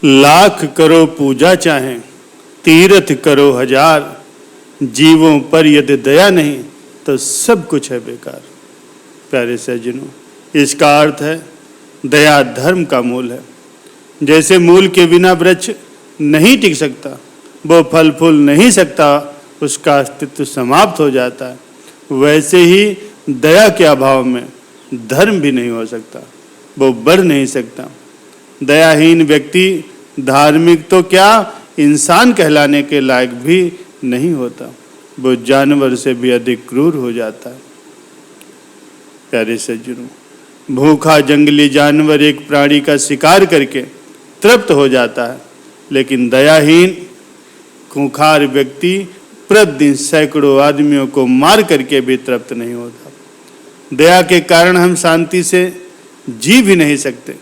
लाख करो पूजा चाहें, तीर्थ करो हजार, जीवों पर यदि दया नहीं तो सब कुछ है बेकार। प्यारे सज्जनों, इसका अर्थ है दया धर्म का मूल है। जैसे मूल के बिना वृक्ष नहीं टिक सकता, वो फल फूल नहीं सकता, उसका अस्तित्व समाप्त हो जाता है, वैसे ही दया के अभाव में धर्म भी नहीं हो सकता, वो बढ़ नहीं सकता। दयाहीन व्यक्ति धार्मिक तो क्या इंसान कहलाने के लायक भी नहीं होता, वो जानवर से भी अधिक क्रूर हो जाता है। प्यारे सज्जनों, भूखा जंगली जानवर एक प्राणी का शिकार करके तृप्त हो जाता है, लेकिन दयाहीन खूंखार व्यक्ति प्रतिदिन सैकड़ों आदमियों को मार करके भी तृप्त नहीं होता। दया के कारण हम शांति से जी भी नहीं सकते।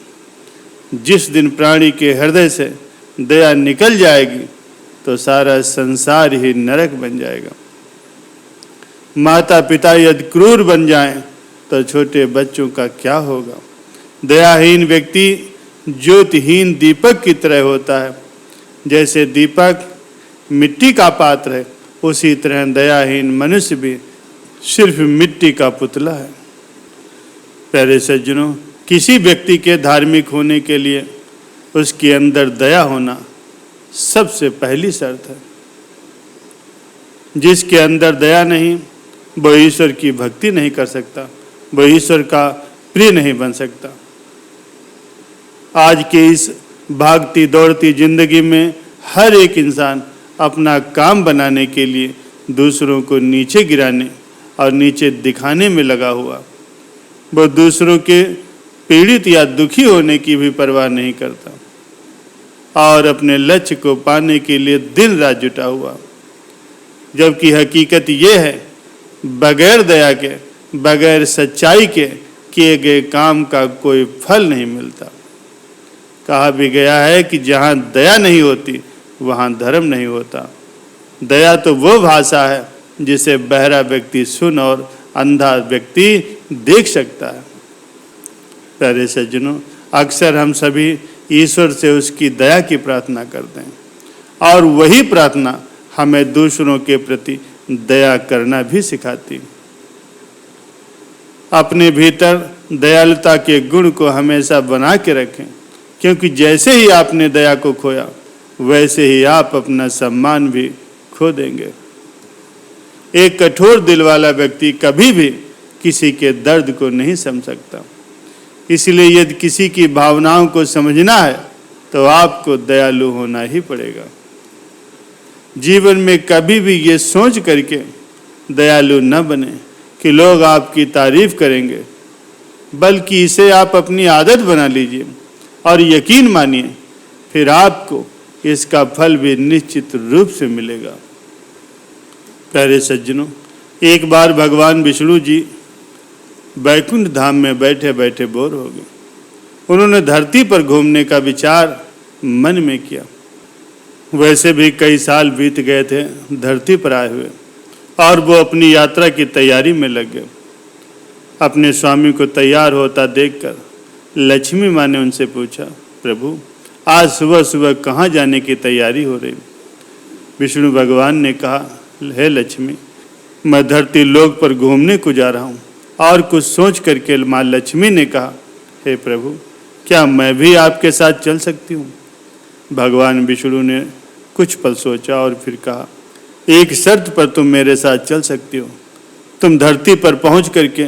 जिस दिन प्राणी के हृदय से दया निकल जाएगी तो सारा संसार ही नरक बन जाएगा। माता पिता यदि क्रूर बन जाएं तो छोटे बच्चों का क्या होगा। दयाहीन व्यक्ति ज्योतिहीन दीपक की तरह होता है। जैसे दीपक मिट्टी का पात्र है, उसी तरह दयाहीन मनुष्य भी सिर्फ मिट्टी का पुतला है। प्यारे सज्जनों, किसी व्यक्ति के धार्मिक होने के लिए उसके अंदर दया होना सबसे पहली शर्त है। जिसके अंदर दया नहीं, वो ईश्वर की भक्ति नहीं कर सकता, वो ईश्वर का प्रिय नहीं बन सकता। आज के इस भागती दौड़ती जिंदगी में हर एक इंसान अपना काम बनाने के लिए दूसरों को नीचे गिराने और नीचे दिखाने में लगा हुआ। वो दूसरों के पीड़ित या दुखी होने की भी परवाह नहीं करता और अपने लक्ष्य को पाने के लिए दिन रात जुटा हुआ। जबकि हकीकत ये है, बगैर दया के, बगैर सच्चाई के किए गए काम का कोई फल नहीं मिलता। कहा भी गया है कि जहाँ दया नहीं होती वहाँ धर्म नहीं होता। दया तो वो भाषा है जिसे बहरा व्यक्ति सुन और अंधा व्यक्ति देख सकता है। प्यारे सज्जनों, अक्सर हम सभी ईश्वर से उसकी दया की प्रार्थना करते हैं और वही प्रार्थना हमें दूसरों के प्रति दया करना भी सिखाती। अपने भीतर दयालुता के गुण को हमेशा बना के रखें, क्योंकि जैसे ही आपने दया को खोया वैसे ही आप अपना सम्मान भी खो देंगे। एक कठोर दिल वाला व्यक्ति कभी भी किसी के दर्द को नहीं समझ सकता। इसलिए यदि किसी की भावनाओं को समझना है तो आपको दयालु होना ही पड़ेगा। जीवन में कभी भी ये सोच करके दयालु न बने कि लोग आपकी तारीफ करेंगे, बल्कि इसे आप अपनी आदत बना लीजिए और यकीन मानिए, फिर आपको इसका फल भी निश्चित रूप से मिलेगा। प्यारे सज्जनों, एक बार भगवान विष्णु जी बैकुंठ धाम में बैठे बैठे बोर हो गए। उन्होंने धरती पर घूमने का विचार मन में किया। वैसे भी कई साल बीत गए थे धरती पर आए हुए और वो अपनी यात्रा की तैयारी में लग गए। अपने स्वामी को तैयार होता देखकर लक्ष्मी माँ ने उनसे पूछा, प्रभु आज सुबह सुबह कहाँ जाने की तैयारी हो रही। विष्णु भगवान ने कहा, हे लक्ष्मी, मैं धरती लोक पर घूमने को जा रहा हूँ। और कुछ सोच करके माँ लक्ष्मी ने कहा, हे प्रभु, क्या मैं भी आपके साथ चल सकती हूँ। भगवान विष्णु ने कुछ पल सोचा और फिर कहा, एक शर्त पर तुम मेरे साथ चल सकती हो। तुम धरती पर पहुँच करके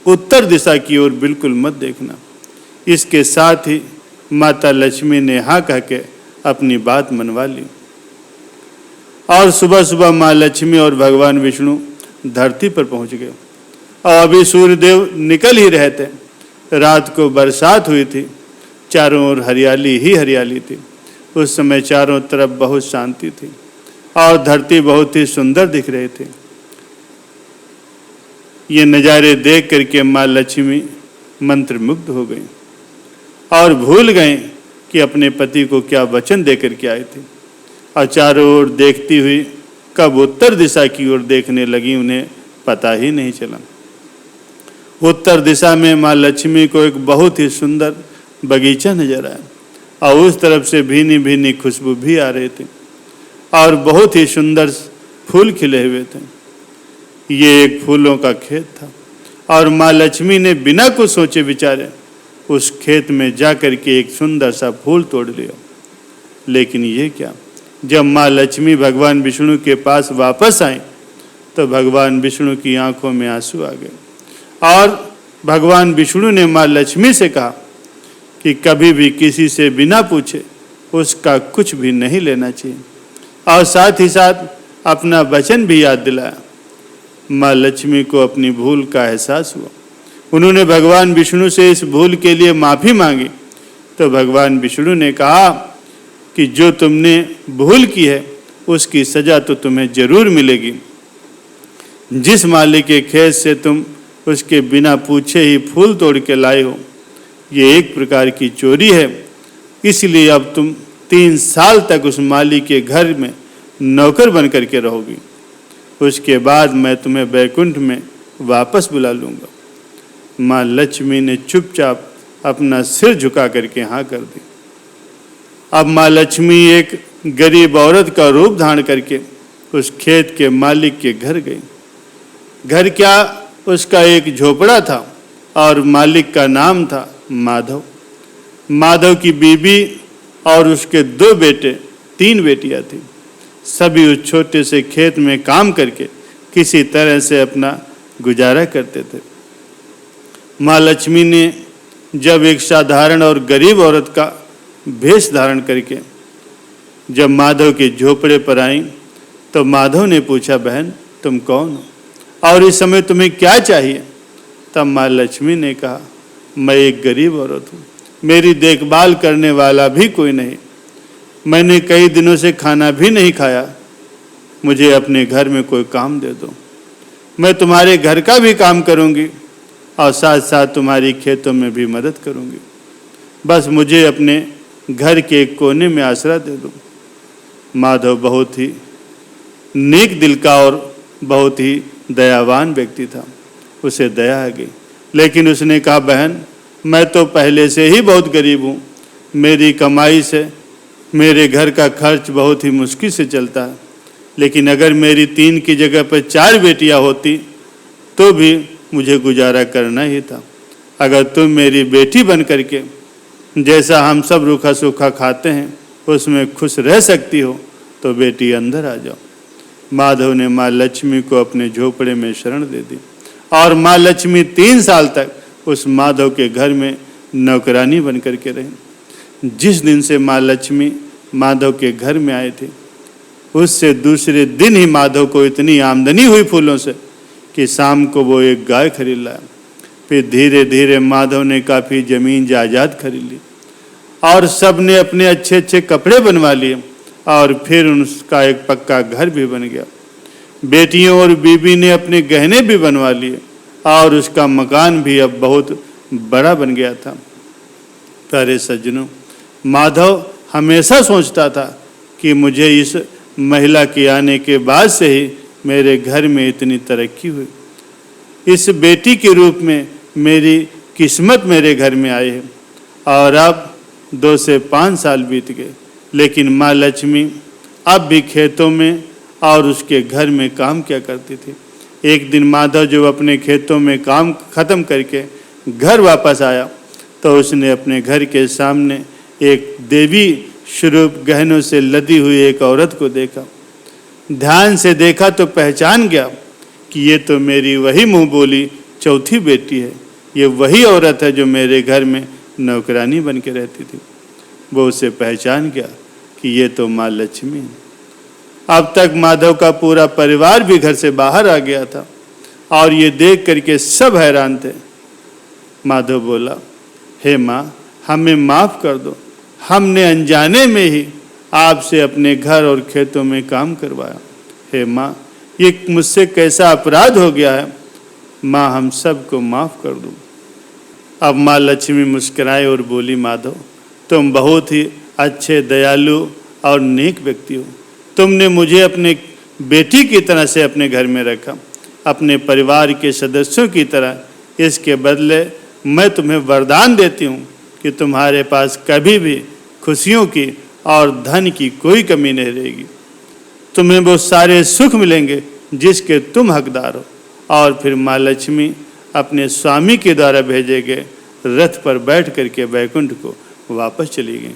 उत्तर दिशा की ओर बिल्कुल मत देखना। इसके साथ ही माता लक्ष्मी ने हाँ कह के अपनी बात मनवा ली और सुबह सुबह माँ लक्ष्मी और भगवान विष्णु धरती पर पहुंच गए। और अभी सूर्यदेव निकल ही रहे थे। रात को बरसात हुई थी, चारों ओर हरियाली ही हरियाली थी। उस समय चारों तरफ बहुत शांति थी और धरती बहुत ही सुंदर दिख रही थी। ये नज़ारे देख करके माँ लक्ष्मी मंत्रमुग्ध हो गई और भूल गए कि अपने पति को क्या वचन देकर के आई थी। और चारों ओर देखती हुई कब उत्तर दिशा की ओर देखने लगी, उन्हें पता ही नहीं चला। उत्तर दिशा में माँ लक्ष्मी को एक बहुत ही सुंदर बगीचा नजर आया और उस तरफ से भीनी भीनी खुशबू भी आ रही थी और बहुत ही सुंदर फूल खिले हुए थे। ये एक फूलों का खेत था और माँ लक्ष्मी ने बिना कुछ सोचे विचारे उस खेत में जाकर के एक सुंदर सा फूल तोड़ लिया। लेकिन ये क्या, जब माँ लक्ष्मी भगवान विष्णु के पास वापस आई तो भगवान विष्णु की आंखों में आंसू आ गए और भगवान विष्णु ने माँ लक्ष्मी से कहा कि कभी भी किसी से बिना पूछे उसका कुछ भी नहीं लेना चाहिए और साथ ही साथ अपना वचन भी याद दिलाया। माँ लक्ष्मी को अपनी भूल का एहसास हुआ। उन्होंने भगवान विष्णु से इस भूल के लिए माफ़ी मांगी तो भगवान विष्णु ने कहा कि जो तुमने भूल की है उसकी सज़ा तो तुम्हें जरूर मिलेगी। जिस माली के खेत से तुम उसके बिना पूछे ही फूल तोड़ के लाए हो, ये एक प्रकार की चोरी है। इसलिए अब तुम 3 साल तक उस माली के घर में नौकर बन करके रहोगी। उसके बाद मैं तुम्हें बैकुंठ में वापस बुला लूँगा। माँ लक्ष्मी ने चुपचाप अपना सिर झुका करके हाँ कर दी। अब माँ लक्ष्मी एक गरीब औरत का रूप धारण करके उस खेत के मालिक के घर गई। घर क्या, उसका एक झोपड़ा था और मालिक का नाम था माधव। माधव की बीबी और उसके 2 बेटे 3 बेटियां थीं। सभी उस छोटे से खेत में काम करके किसी तरह से अपना गुजारा करते थे। माँ लक्ष्मी ने जब एक साधारण और गरीब औरत का भेष धारण करके जब माधव के झोपड़े पर आई तो माधव ने पूछा, बहन तुम कौन हो और इस समय तुम्हें क्या चाहिए? तब माँ लक्ष्मी ने कहा, मैं एक गरीब औरत हूँ, मेरी देखभाल करने वाला भी कोई नहीं, मैंने कई दिनों से खाना भी नहीं खाया, मुझे अपने घर में कोई काम दे दो, मैं तुम्हारे घर का भी काम करूँगी और साथ साथ तुम्हारी खेतों में भी मदद करूँगी, बस मुझे अपने घर के एक कोने में आसरा दे दो। माधव बहुत ही नेक दिल का और बहुत ही दयावान व्यक्ति था, उसे दया आ गई, लेकिन उसने कहा, बहन मैं तो पहले से ही बहुत गरीब हूँ, मेरी कमाई से मेरे घर का खर्च बहुत ही मुश्किल से चलता है, लेकिन अगर मेरी 3 की जगह पर 4 बेटियाँ होती तो भी मुझे गुजारा करना ही था। अगर तुम मेरी बेटी बन करके जैसा हम सब रूखा सूखा खाते हैं उसमें खुश रह सकती हो तो बेटी अंदर आ जाओ। माधव ने माँ लक्ष्मी को अपने झोपड़े में शरण दे दी और माँ लक्ष्मी 3 साल तक उस माधव के घर में नौकरानी बन करके रही। जिस दिन से माँ लक्ष्मी माधव के घर में आए थे उससे दूसरे दिन ही माधव को इतनी आमदनी हुई फूलों से कि शाम को वो एक गाय खरीद लाया। फिर धीरे धीरे माधव ने काफ़ी ज़मीन जायदाद खरीद ली और सब ने अपने अच्छे अच्छे कपड़े बनवा लिए और फिर उसका एक पक्का घर भी बन गया। बेटियों और बीबी ने अपने गहने भी बनवा लिए और उसका मकान भी अब बहुत बड़ा बन गया था। प्यारे सज्जनों, माधव हमेशा सोचता था कि मुझे इस महिला के आने के बाद से ही मेरे घर में इतनी तरक्की हुई, इस बेटी के रूप में मेरी किस्मत मेरे घर में आई है। और अब 2 से 5 साल बीत गए, लेकिन माँ लक्ष्मी अब भी खेतों में और उसके घर में काम किया करती थी। एक दिन माधव जब अपने खेतों में काम ख़त्म करके घर वापस आया तो उसने अपने घर के सामने एक देवी स्वरूप गहनों से लदी हुई एक औरत को देखा। ध्यान से देखा तो पहचान गया कि ये तो मेरी वही मुँह बोली चौथी बेटी है, ये वही औरत है जो मेरे घर में नौकरानी बन के रहती थी। वो उसे पहचान गया कि ये तो माँ लक्ष्मी है। अब तक माधव का पूरा परिवार भी घर से बाहर आ गया था और ये देख करके सब हैरान थे। माधव बोला, हे माँ हमें माफ़ कर दो, हमने अनजाने में ही आपसे अपने घर और खेतों में काम करवाया। हे माँ ये मुझसे कैसा अपराध हो गया है, माँ हम सबको माफ़ कर दो। अब माँ लक्ष्मी मुस्कुराए और बोली, माधव तुम बहुत ही अच्छे, दयालु और नेक व्यक्ति हो। तुमने मुझे अपने बेटी की तरह से अपने घर में रखा, अपने परिवार के सदस्यों की तरह। इसके बदले मैं तुम्हें वरदान देती हूँ कि तुम्हारे पास कभी भी खुशियों की और धन की कोई कमी नहीं रहेगी। तुम्हें वो सारे सुख मिलेंगे जिसके तुम हकदार हो। और फिर माँ लक्ष्मी अपने स्वामी के द्वारा भेजे गए रथ पर बैठ करके वैकुंठ को वापस चली गई।